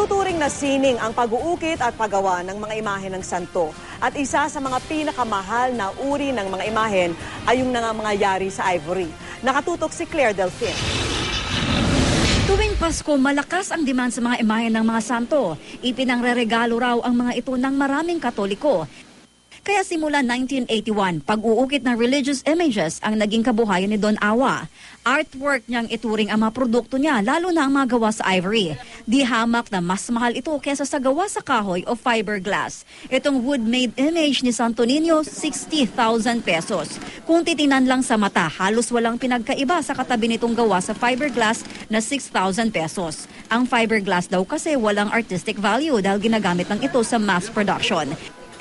Ituturing na sining ang pag-uukit at paggawa ng mga imahe ng santo. At isa sa mga pinakamahal na uri ng mga imahen ay yung mga yari sa ivory. Nakatutok si Claire Delfin. Tuwing Pasko, malakas ang demand sa mga imahen ng mga santo. Ipinangreregalo raw ang mga ito ng maraming Katoliko. Kaya simula 1981, pag-uukit ng religious images ang naging kabuhayan ni Don Awa. Artwork niyang ituring ang mga produkto niya, lalo na ang mga gawa sa ivory. Di hamak na mas mahal ito kesa sa gawa sa kahoy o fiberglass. Itong wood-made image ni Santo Niño, 60,000 pesos. Kung titingnan lang sa mata, halos walang pinagkaiba sa katabi nitong gawa sa fiberglass na 6,000 pesos. Ang fiberglass daw kasi walang artistic value dahil ginagamit lang ito sa mass production.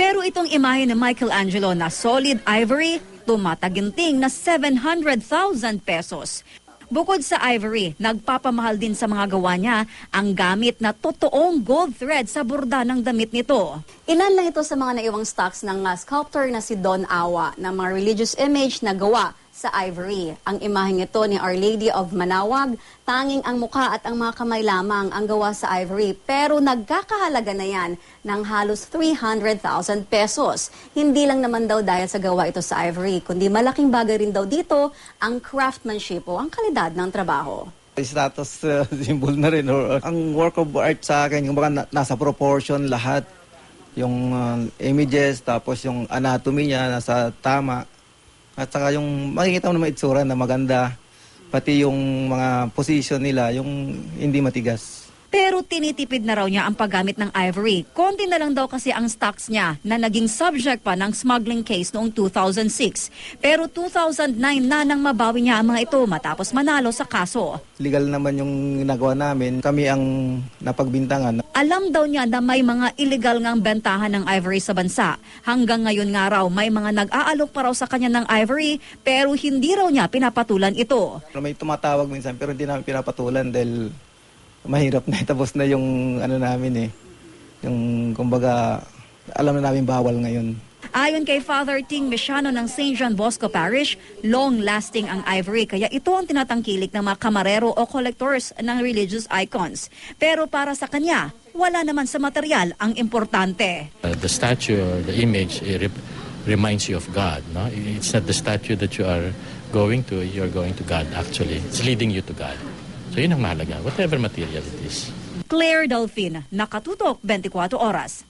Pero itong imahe ni Michelangelo na solid ivory, tumataginting na 700,000 pesos. Bukod sa ivory, nagpapamahal din sa mga gawa niya ang gamit na totoong gold thread sa borda ng damit nito. Ilan lang ito sa mga naiwang stocks ng sculptor na si Don Awa na mga religious image na gawa sa ivory. Ang imaheng ito ni Our Lady of Manawag, tanging ang mukha at ang mga kamay lamang ang gawa sa ivory. Pero nagkakahalaga na yan ng halos 300,000 pesos. Hindi lang naman daw dahil sa gawa ito sa ivory, kundi malaking bagay rin daw dito ang craftsmanship o ang kalidad ng trabaho. Status symbol na rin. Ang work of art sa akin, yung baka nasa proportion lahat. Yung images, tapos yung anatomy niya nasa tama. At saka yung makikita mo naman itsura na maganda, pati yung mga position nila, yung hindi matigas. Pero tinitipid na raw niya ang paggamit ng ivory. Konti na lang daw kasi ang stocks niya na naging subject pa ng smuggling case noong 2006. Pero 2009 na nang mabawi niya ang mga ito matapos manalo sa kaso. Legal naman yung ginagawa namin. Kami ang napagbintangan. Alam daw niya na may mga illegal ngang bentahan ng ivory sa bansa. Hanggang ngayon nga raw may mga nag-aalok pa raw sa kanya ng ivory pero hindi raw niya pinapatulan ito. May tumatawag minsan pero hindi namin pinapatulan dahil mahirap na, tapos na yung ano namin yung kumbaga alam na namin bawal ngayon. Ayon kay Father Ting Mesiano ng St. John Bosco Parish, long-lasting ang ivory kaya ito ang tinatangkilik ng mga kamarero o collectors ng religious icons. Pero para sa kanya, wala naman sa material ang importante. The statue or the image reminds you of God. No? It's not the statue that you are going to God actually. It's leading you to God. So yun ang mahalaga, whatever material it is. Claire Delfin, Nakatutok, 24 Oras.